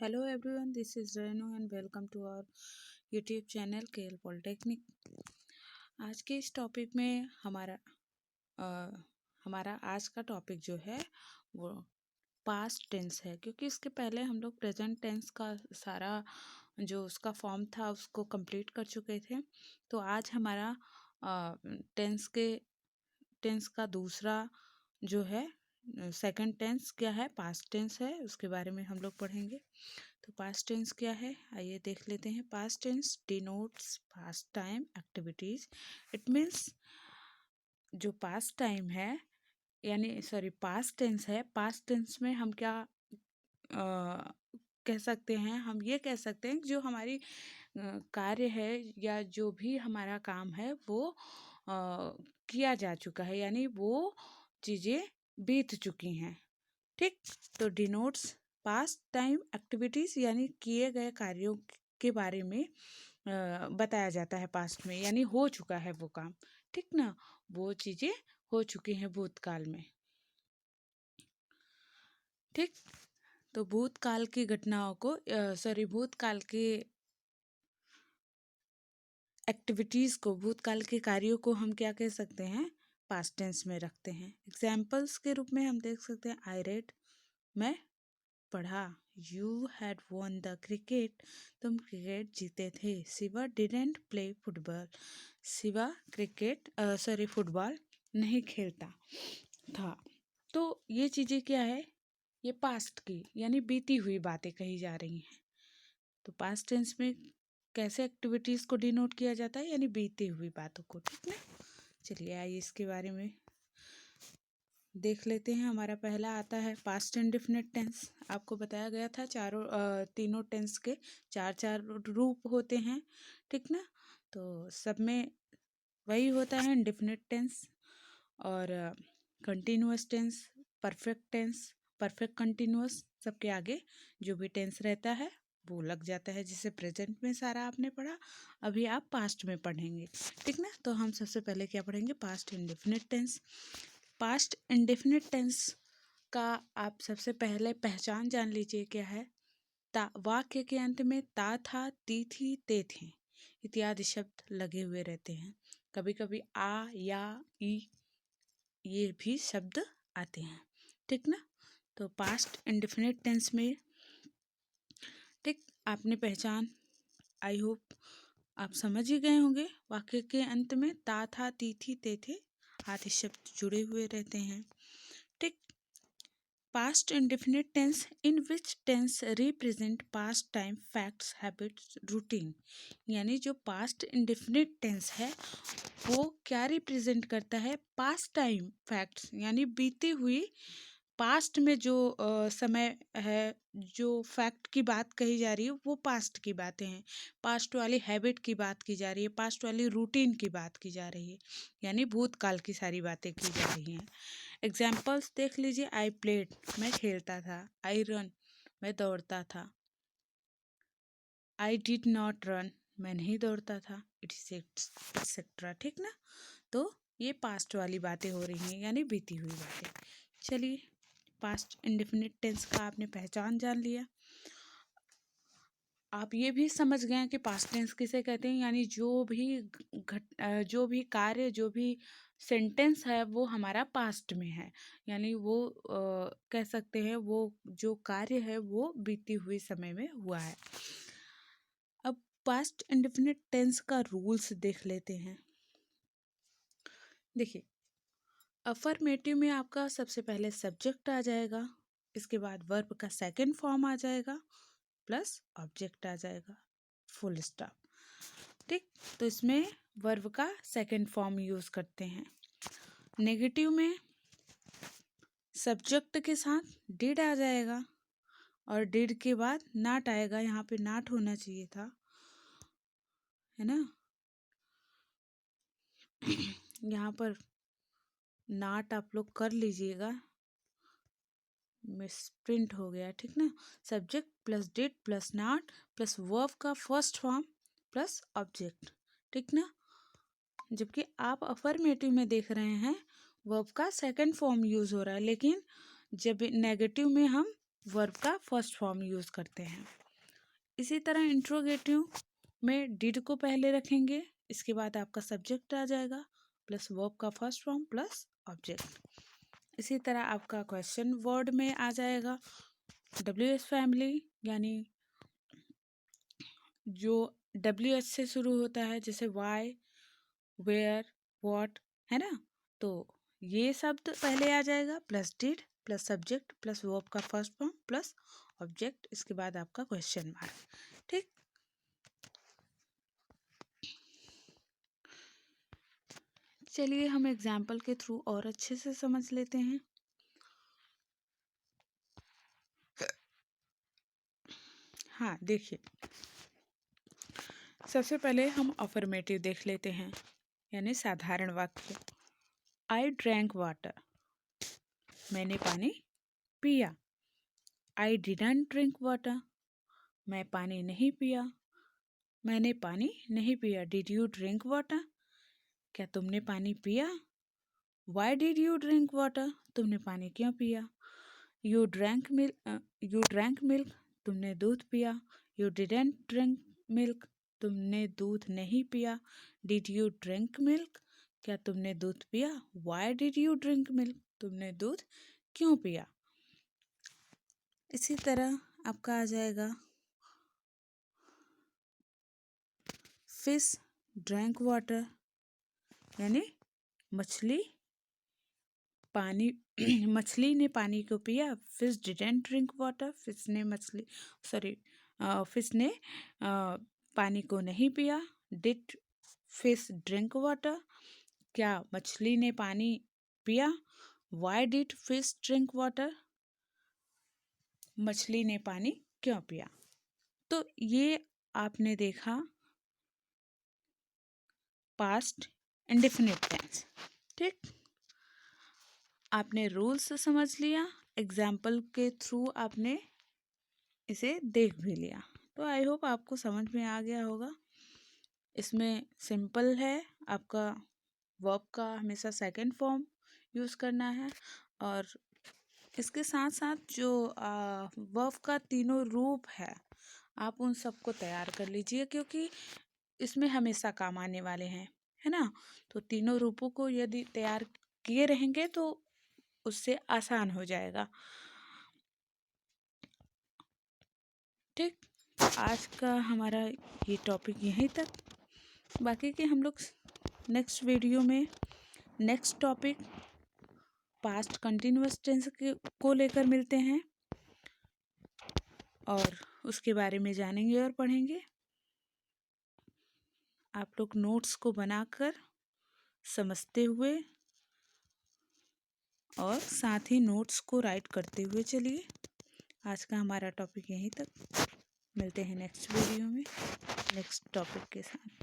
Hello everyone, this is Renu and welcome to our YouTube channel KL polytechnic. आज के इस topic में हमारा आज का टॉपिक जो है वो पास्ट टेंस है, क्योंकि इसके पहले हम लोग प्रेजेंट टेंस का सारा जो उसका फॉर्म था उसको कंप्लीट कर चुके थे। तो आज हमारा टेंस का दूसरा जो है सेकंड टेंस क्या है, पास्ट टेंस है, उसके बारे में हम लोग पढ़ेंगे। तो पास्ट टेंस क्या है, आइए देख लेते हैं। Past tense denotes past time activities. It means जो पास्ट टाइम है यानी पास्ट टेंस है, पास्ट टेंस में हम क्या कह सकते हैं, हम ये कह सकते हैं जो हमारी कार्य है या जो भी हमारा काम है वो किया जा चुका है, यानी वो चीज़ें बीत चुकी हैं। ठीक, तो डिनोट्स पास्ट टाइम एक्टिविटीज़ यानी किए गए कार्यों के बारे में बताया जाता है पास्ट में, यानी हो चुका है वो काम। ठीक ना, वो चीज़ें हो चुकी हैं भूतकाल में। ठीक, तो भूतकाल की घटनाओं को भूतकाल के एक्टिविटीज़ को, भूतकाल के कार्यों को हम क्या कह सकते हैं, पास्ट टेंस में रखते हैं। एग्जाम्पल्स के रूप में हम देख सकते हैं आई रेड, मैं पढ़ा। You had won the cricket, तुम क्रिकेट जीते थे। Shiva didn't play football, Shiva football नहीं खेलता था। तो ये चीज़ें क्या है, ये पास्ट की यानी बीती हुई बातें कही जा रही हैं। तो पास्ट टेंस में कैसे एक्टिविटीज़ को डिनोट किया जाता है, यानी बीती हुई बातों को। ठीक है, चलिए आइए इसके बारे में देख लेते हैं। हमारा पहला आता है पास्ट इंडेफिनिट टेंस। आपको बताया गया था तीनों टेंस के चार रूप होते हैं। ठीक ना, तो सब में वही होता है, इंडेफिनिट टेंस और continuous tense, perfect tense, perfect continuous, सबके आगे जो भी टेंस रहता है वो लग जाता है। जिसे प्रेजेंट में सारा आपने पढ़ा, अभी आप पास्ट में पढ़ेंगे। ठीक ना, तो हम सबसे पहले क्या पढ़ेंगे, past indefinite tense. Past indefinite tense का आप सबसे पहले पहचान जान लीजिए क्या है। वाक्य के अंत में ता था, ती थी, ते थे इत्यादि शब्द लगे हुए रहते हैं। कभी कभी आ या ई ये भी शब्द आते हैं। ठीक ना, तो पास्ट इंडेफिनिट टेंस में ठीक आपने पहचान, आई होप आप समझ ही गए होंगे। वाक्य के अंत में ता था, ती थी, ते थे आदि शब्द जुड़े हुए रहते हैं। ठीक, past indefinite tense in which tense represent past time facts habits routine, यानी जो पास्ट इंडेफिनिट टेंस है वो क्या रिप्रेजेंट करता है, पास्ट टाइम फैक्ट्स यानी बीती हुई पास्ट में जो समय है, जो फैक्ट की बात कही जा रही है वो पास्ट की बातें हैं। पास्ट वाली हैबिट की बात की जा रही है, पास्ट वाली रूटीन की बात की जा रही है, यानी भूतकाल की सारी बातें की जा रही हैं। एग्जाम्पल्स देख लीजिए। आई प्लेड, मैं खेलता था। आई रन, मैं दौड़ता था। आई डिड नॉट रन, मैं नहीं दौड़ता था। एक्सेट्रा। ठीक ना, तो ये पास्ट वाली बातें हो रही हैं, यानी बीती हुई बातें। चलिए, पास्ट इंडेफिनिट टेंस का आपने पहचान जान लिया। आप ये भी समझ गए हैं कि पास्ट टेंस किसे कहते हैं, यानी जो भी कार्य, जो भी सेंटेंस है वो हमारा पास्ट में है, यानी वो कह सकते हैं वो जो कार्य है वो बीती हुई समय में हुआ है। अब पास्ट इंडेफिनिट टेंस का रूल्स देख लेते हैं। देखिए, अफर्मेटिव में आपका सबसे पहले सब्जेक्ट आ जाएगा, इसके बाद वर्ब का सेकंड फॉर्म आ जाएगा, प्लस ऑब्जेक्ट आ जाएगा, फुल स्टॉप। ठीक, तो इसमें वर्ब का सेकंड फॉर्म यूज करते हैं। नेगेटिव में सब्जेक्ट के साथ डिड आ जाएगा और डिड के बाद नॉट आएगा। यहाँ पे नॉट होना चाहिए था, है ना, यहाँ पर नॉट आप लोग कर लीजिएगा, मिसप्रिंट हो गया। ठीक ना, subject plus did plus not plus verb का फर्स्ट फॉर्म प्लस ऑब्जेक्ट। ठीक ना, जबकि आप अफर्मेटिव में देख रहे हैं वर्ब का सेकंड फॉर्म यूज हो रहा है, लेकिन जब नेगेटिव में हम वर्ब का फर्स्ट फॉर्म यूज़ करते हैं। इसी तरह इंट्रोगेटिव में डिड को पहले रखेंगे, इसके बाद आपका सब्जेक्ट आ जाएगा प्लस वर्ब का फर्स्ट फॉर्म प्लस ऑब्जेक्ट। इसी तरह आपका क्वेश्चन वर्ड में आ जाएगा WH फैमिली, यानी जो WH से शुरू होता है, जैसे वाई, वेयर, व्हाट, है ना। तो ये शब्द पहले आ जाएगा plus did plus subject plus verb का फर्स्ट फॉर्म प्लस ऑब्जेक्ट, इसके बाद आपका क्वेश्चन मार्क। ठीक, चलिए हम एग्जाम्पल के थ्रू और अच्छे से समझ लेते हैं। हाँ देखिए, सबसे पहले हम अफर्मेटिव देख लेते हैं, यानी साधारण वाक्य। आई ड्रैंक वाटर, मैंने पानी पिया। आई डिडंट ड्रिंक वाटर, मैं पानी नहीं पिया। मैंने पानी नहीं पिया। डिड यू ड्रिंक वाटर, क्या तुमने पानी पिया। Why did you drink water, तुमने पानी क्यों पिया। यू ड्रैंक मिल्क, तुमने दूध पिया। यू डिडंट ड्रिंक मिल्क, तुमने दूध नहीं पिया। डिड यू ड्रिंक मिल्क, क्या तुमने दूध पिया। Why did you drink milk, तुमने दूध क्यों पिया। इसी तरह आपका आ जाएगा फिश ड्रैंक वाटर, यानी मछली पानी मछली ने पानी को पिया। Fish didn't drink water, fish ने पानी को नहीं पिया। डिड फिश ड्रिंक वाटर, क्या मछली ने पानी पिया। Why did fish drink water, मछली ने पानी क्यों पिया। तो ये आपने देखा पास्ट इंडेफिनिट टेंस। ठीक, आपने रूल्स समझ लिया, एग्जाम्पल के थ्रू आपने इसे देख भी लिया। तो आई होप आपको समझ में आ गया होगा। इसमें सिंपल है, आपका वर्ब का हमेशा सेकंड फॉर्म यूज़ करना है, और इसके साथ साथ जो वर्ब का तीनों रूप है आप उन सबको तैयार कर लीजिए, क्योंकि इसमें हमेशा काम आने वाले हैं, है ना। तो तीनों रूपों को यदि तैयार किए रहेंगे तो उससे आसान हो जाएगा। ठीक, आज का हमारा ये टॉपिक यहीं तक, बाकी के हम लोग नेक्स्ट वीडियो में next topic past continuous tense को लेकर मिलते हैं और उसके बारे में जानेंगे और पढ़ेंगे। आप लोग नोट्स को बनाकर समझते हुए और साथ ही नोट्स को राइट करते हुए चलिए। आज का हमारा टॉपिक यहीं तक, मिलते हैं नेक्स्ट वीडियो में नेक्स्ट टॉपिक के साथ।